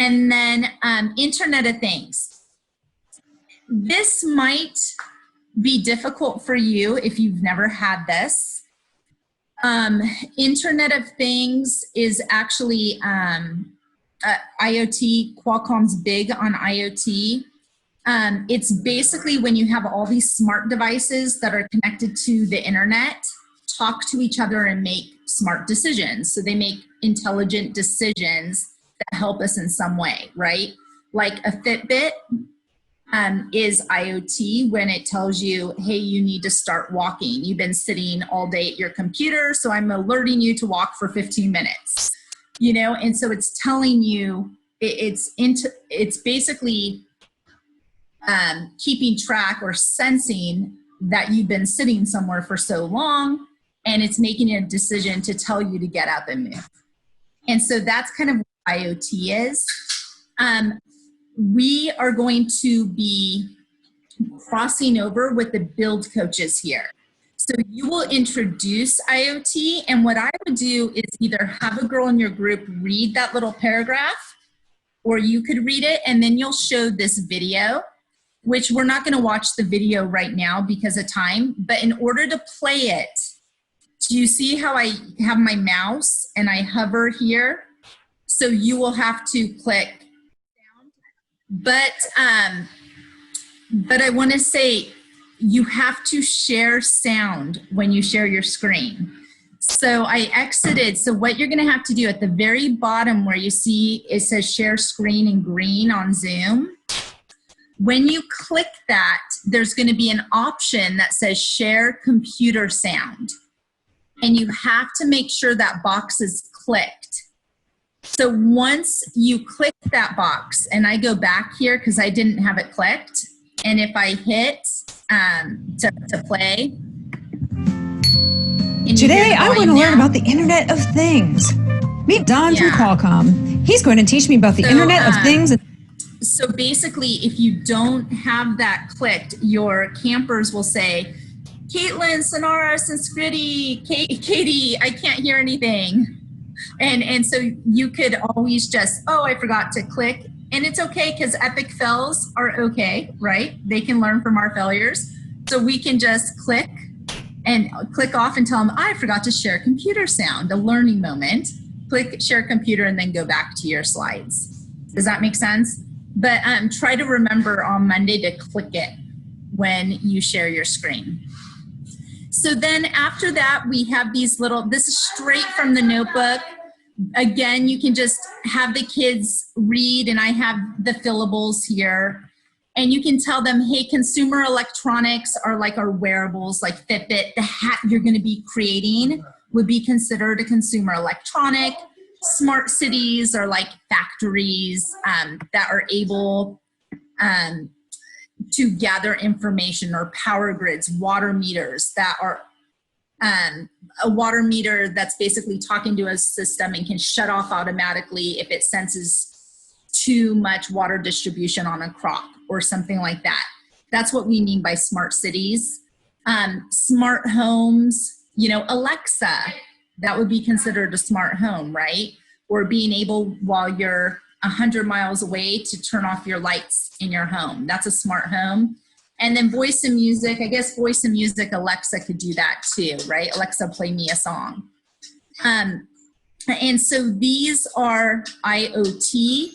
And then Internet of Things. This might be difficult for you if you've never had this. Internet of Things is actually IoT. Qualcomm's big on IoT. It's basically when you have all these smart devices that are connected to the internet, talk to each other and make smart decisions. So they make intelligent decisions that help us in some way, right? Like a Fitbit is IoT when it tells you, hey, you need to start walking. You've been sitting all day at your computer, so I'm alerting you to walk for 15 minutes. You know, and so it's telling you, it's basically keeping track or sensing that you've been sitting somewhere for so long, and it's making a decision to tell you to get up and move. And so that's kind of what IoT is. We are going to be crossing over with the build coaches here. So you will introduce IoT, and what I would do is either have a girl in your group read that little paragraph, or you could read it, and then you'll show this video, which we're not going to watch the video right now because of time, but in order to play it, do you see how I have my mouse and I hover here? So you will have to click. But I want to say you have to share sound when you share your screen. So I exited. So what you're going to have to do at the very bottom where you see it says share screen in green on Zoom, when you click that, there's going to be an option that says share computer sound. And you have to make sure that box is clicked. So once you click that box, and I go back here because I didn't have it clicked, and if I hit to play. Today, I want to learn about the Internet of Things. Meet Don from Qualcomm. He's going to teach me about the Internet of Things. So basically, if you don't have that clicked, your campers will say, Caitlin, Sonoris, and Scritty, Katie, I can't hear anything. And so you could always just, oh, I forgot to click. And it's okay because epic fails are okay, right? They can learn from our failures. So we can just click off and tell them, I forgot to share computer sound, a learning moment. Click share computer and then go back to your slides. Does that make sense? But try to remember on Monday to click it when you share your screen. So then after that, we have these little, this is straight from the notebook. Again, you can just have the kids read, and I have the fillables here. And you can tell them, hey, consumer electronics are like our wearables, like Fitbit. The hat you're going to be creating would be considered a consumer electronic. Smart cities are like factories that are able to gather information, or power grids, water meters that are a water meter that's basically talking to a system and can shut off automatically if it senses too much water distribution on a crop or something like that. That's what we mean by smart cities. Smart homes, you know, Alexa, that would be considered a smart home, right? Or being able, while you're 100 miles away, to turn off your lights in your home. That's a smart home. And then voice and music, I guess voice and music, Alexa could do that too, right? Alexa, play me a song. And so these are IoT.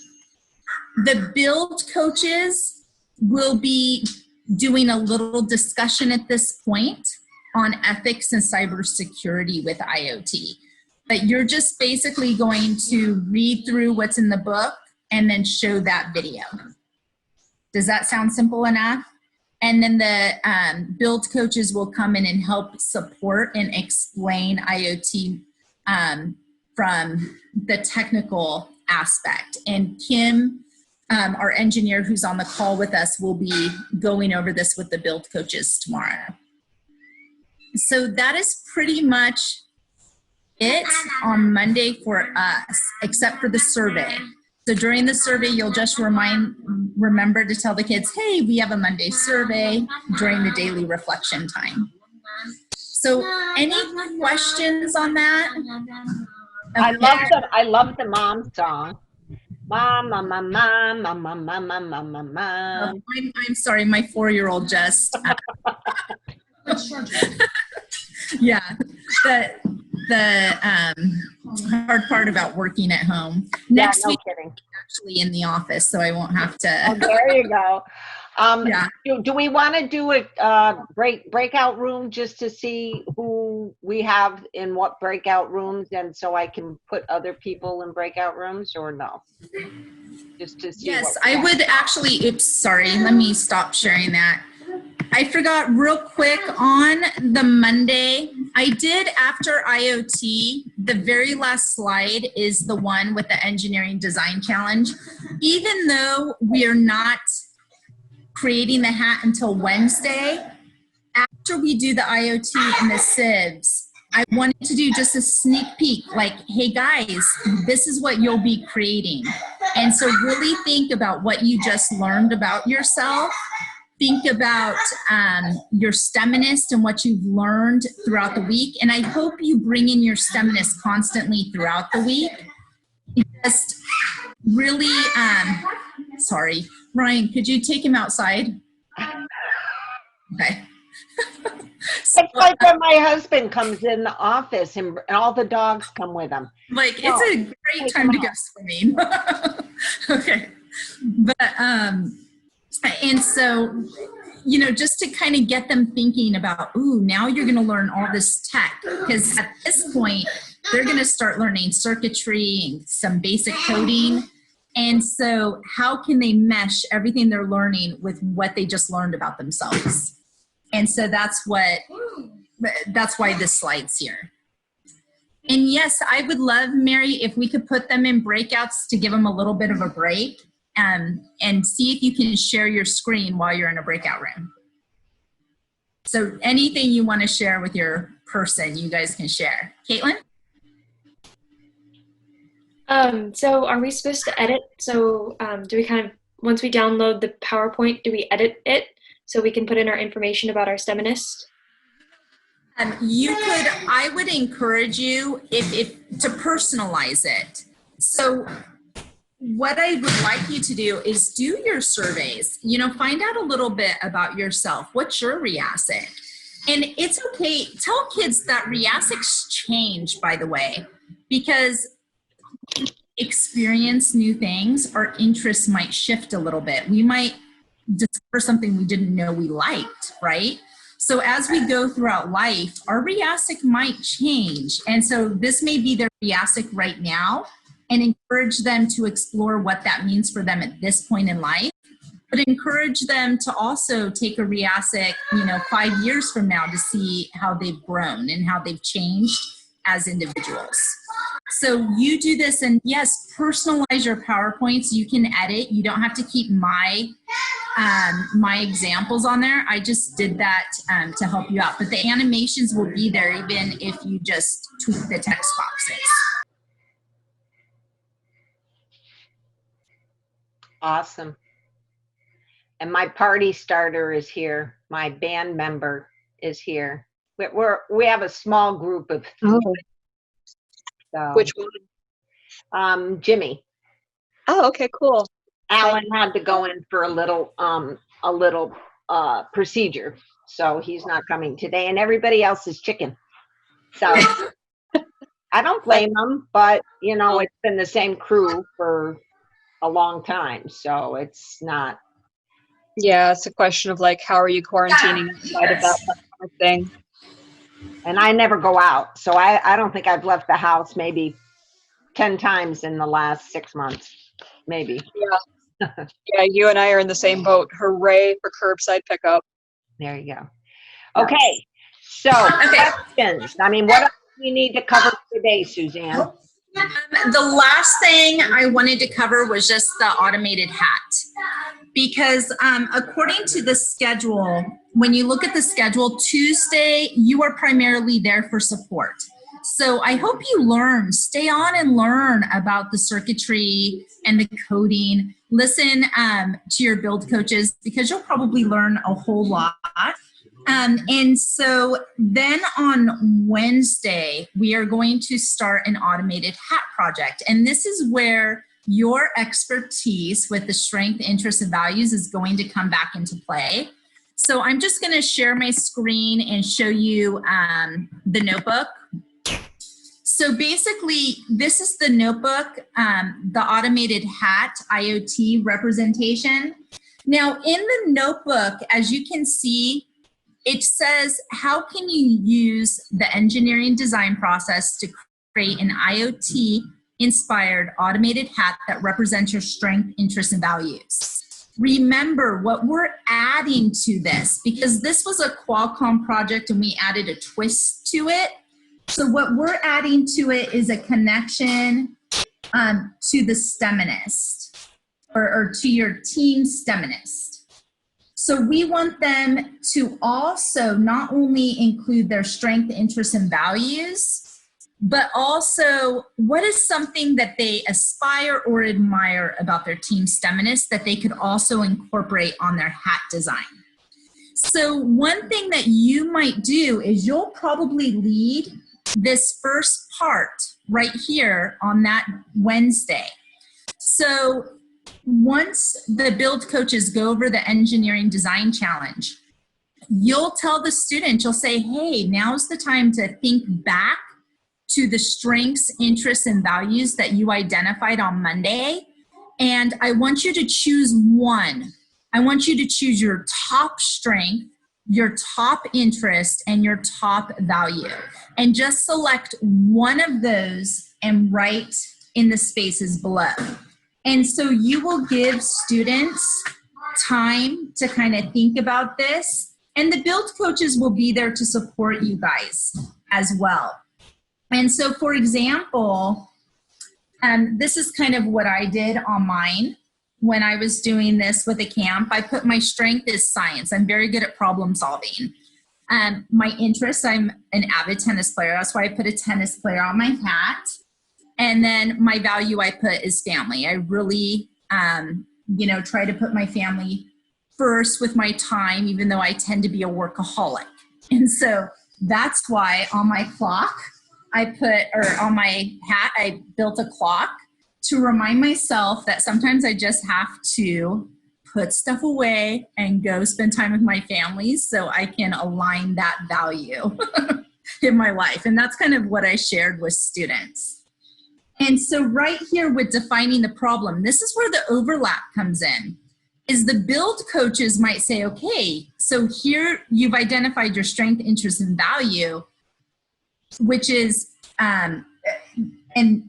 The build coaches will be doing a little discussion at this point on ethics and cybersecurity with IoT. But you're just basically going to read through what's in the book and then show that video. Does that sound simple enough? And then the build coaches will come in and help support and explain IoT from the technical aspect. And Kim, our engineer who's on the call with us, will be going over this with the build coaches tomorrow. So that is pretty much it on Monday for us, except for the survey. So during the survey, you'll just remember to tell the kids, hey, we have a Monday survey during the daily reflection time. So any questions on that? Okay. I love the mom song. Mom, mom, mom, mom, mom, mom, mom, mom, mom, mom, mom. I'm sorry, my 4-year-old just. Yeah, the hard part about working at home. Next no week, kidding. I'm actually in the office, so I won't have to. Oh, there you go. Yeah. Do we want to do a breakout room just to see who we have in what breakout rooms, and so I can put other people in breakout rooms, or no? Just to see. Yes, I would actually. Oops, sorry. Let me stop sharing that. I forgot real quick on the Monday. I did after IoT. The very last slide is the one with the engineering design challenge. Even though we are not creating the hat until Wednesday, after we do the IoT and the sieves, I wanted to do just a sneak peek, like, hey guys, this is what you'll be creating. And so really think about what you just learned about yourself. Think about your STEMinist and what you've learned throughout the week. And I hope you bring in your STEMinist constantly throughout the week. Just really, sorry, Ryan, could you take him outside? Okay. It's like when my husband comes in the office and all the dogs come with him. Like, it's a great time to go swimming. Okay. But, and so, you know, just to kind of get them thinking about, ooh, now you're going to learn all this tech. Because at this point, they're going to start learning circuitry and some basic coding. And so how can they mesh everything they're learning with what they just learned about themselves? And so that's why this slide's here. And yes, I would love, Mary, if we could put them in breakouts to give them a little bit of a break, and see if you can share your screen while you're in a breakout room. So anything you want to share with your person, you guys can share. Caitlin? So are we supposed to edit? So do we kind of, once we download the PowerPoint, do we edit it so we can put in our information about our STEMinist? You could, I would encourage you if to personalize it. So what I would like you to do is do your surveys, you know, find out a little bit about yourself. What's your REASIC? And it's okay, tell kids that REASICs change, by the way, because experience new things, our interests might shift a little bit. We might discover something we didn't know we liked, right? So as we go throughout life, our REASIC might change. And so this may be their REASIC right now, and encourage them to explore what that means for them at this point in life. But encourage them to also take a REASIC, you know, 5 years from now to see how they've grown and how they've changed as individuals. So you do this, and yes, personalize your PowerPoints. You can edit. You don't have to keep my examples on there. I just did that to help you out. But the animations will be there even if you just tweak the text boxes. Awesome. And my party starter is here. My band member is here. We have a small group of three. So, which one? Jimmy. Oh, okay, cool. Alan had to go in for a little procedure, so he's not coming today, and everybody else is chicken. So I don't blame them, but you know, it's been the same crew for a long time, so it's not. Yeah, it's a question of like, how are you quarantining inside of that kind of thing? And I never go out, so I don't think I've left the house maybe 10 times in the last 6 months, maybe. Yeah. Yeah, you and I are in the same boat. Hooray for curbside pickup. There you go. Okay, so questions. I mean, what else do you need to cover today, Suzanne? The last thing I wanted to cover was just the automated hat. Because according to the schedule, when you look at the schedule, Tuesday, you are primarily there for support. So I hope you stay on and learn about the circuitry and the coding. Listen to your build coaches, because you'll probably learn a whole lot. And so then on Wednesday, we are going to start an automated hat project. And this is where your expertise with the strength, interests, and values is going to come back into play. So I'm just going to share my screen and show you the notebook. So basically, this is the notebook, the automated hat IoT representation. Now, in the notebook, as you can see, it says, how can you use the engineering design process to create an IoT-inspired automated hat that represents your strength, interests, and values? Remember what we're adding to this, because this was a Qualcomm project and we added a twist to it. So what we're adding to it is a connection to the STEMinist or to your team STEMinist. So we want them to also not only include their strength, interests, and values, but also what is something that they aspire or admire about their team STEMinist that they could also incorporate on their hat design. So one thing that you might do is you'll probably lead this first part right here on that Wednesday. So once the build coaches go over the engineering design challenge, you'll tell the student, you'll say, hey, now's the time to think back to the strengths, interests, and values that you identified on Monday. And I want you to choose one. I want you to choose your top strength, your top interest, and your top value. And just select one of those and write in the spaces below. And so you will give students time to kind of think about this. And the build coaches will be there to support you guys as well. And so, for example, this is kind of what I did on mine when I was doing this with a camp. I put my strength is science. I'm very good at problem solving. My interest, I'm an avid tennis player. That's why I put a tennis player on my hat. And then my value I put is family. I really, try to put my family first with my time, even though I tend to be a workaholic. And so that's why on my clock, on my hat, I built a clock to remind myself that sometimes I just have to put stuff away and go spend time with my family so I can align that value in my life. And that's kind of what I shared with students. And so right here with defining the problem, this is where the overlap comes in, is the build coaches might say, okay, so here you've identified your strength, interest, and value, which is, and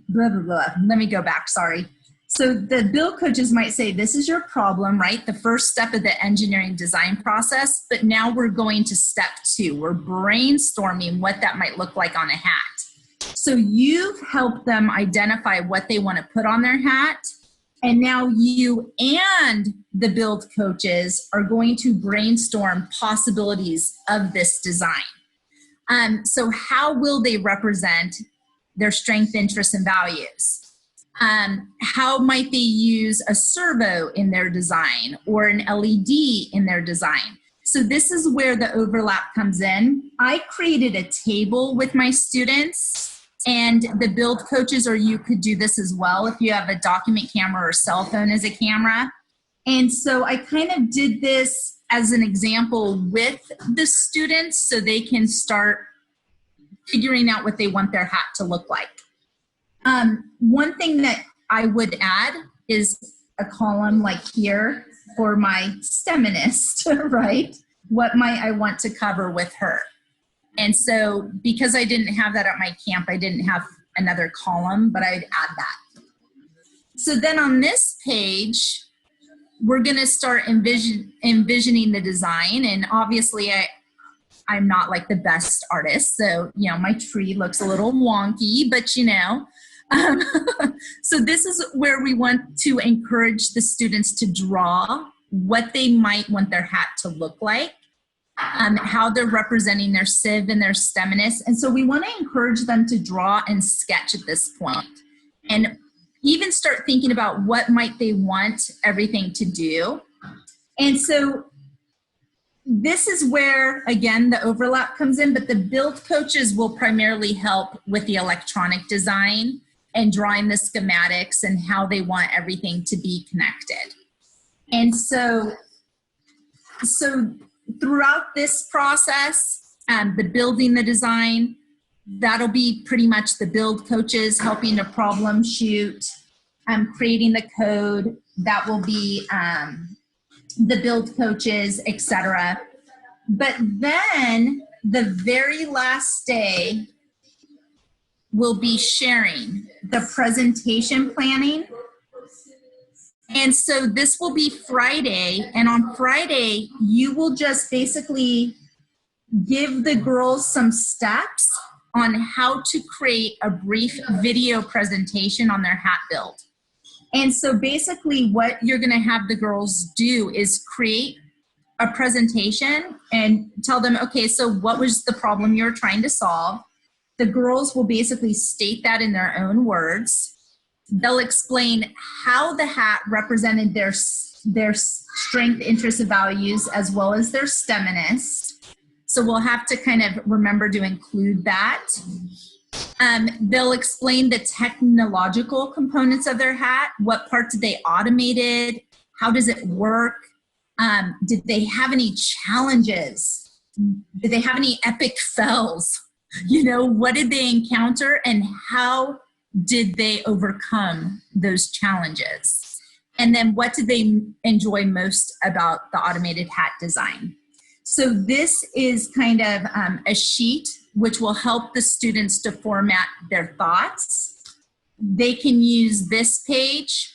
blah, blah, blah. Let me go back, sorry. So the build coaches might say, this is your problem, right? The first step of the engineering design process, but now we're going to step 2. We're brainstorming what that might look like on a hat. So you've helped them identify what they want to put on their hat. And now you and the build coaches are going to brainstorm possibilities of this design. So how will they represent their strength, interests, and values? How might they use a servo in their design or an LED in their design? So this is where the overlap comes in. I created a table with my students and the build coaches, or you could do this as well if you have a document camera or cell phone as a camera. And so I kind of did this as an example with the students so they can start figuring out what they want their hat to look like. One thing that I would add is a column like here for my STEMinist, right? What might I want to cover with her? And so because I didn't have that at my camp, I didn't have another column, but I'd add that. So then on this page, we're going to start envisioning the design. And obviously I'm not like the best artist. So, my tree looks a little wonky, but so this is where we want to encourage the students to draw what they might want their hat to look like, how they're representing their civ and their STEMinist. And so we want to encourage them to draw and sketch at this point and even start thinking about what might they want everything to do. And so this is where, again, the overlap comes in, but the build coaches will primarily help with the electronic design and drawing the schematics and how they want everything to be connected. And so throughout this process, the building the design, that'll be pretty much the build coaches helping to problem shoot, creating the code, that will be the build coaches, etc. But then the very last day will be sharing the presentation planning. And so this will be Friday, and on Friday, you will just basically give the girls some steps on how to create a brief video presentation on their hat build. And so basically what you're gonna have the girls do is create a presentation and tell them, okay, so what was the problem you're trying to solve? The girls will basically state that in their own words. They'll explain how the hat represented their strength, interests, and values, as well as their STEMiness. So we'll have to kind of remember to include that. They'll explain the technological components of their hat. What parts did they automated? How does it work? Did they have any challenges? Did they have any epic fails? You know, what did they encounter and how did they overcome those challenges? And then what did they enjoy most about the automated hat design? So this is kind of a sheet which will help the students to format their thoughts. They can use this page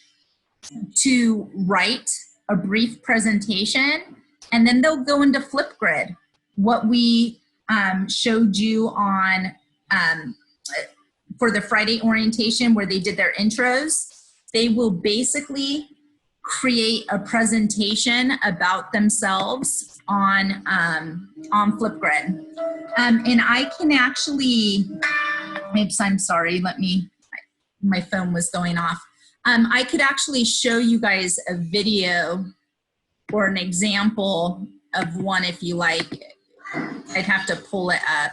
to write a brief presentation, and then they'll go into Flipgrid. What we showed you on for the Friday orientation where they did their intros, they will basically create a presentation about themselves on Flipgrid. And I can actually, oops, I'm sorry, my phone was going off. I could actually show you guys a video or an example of one if you like. I'd have to pull it up.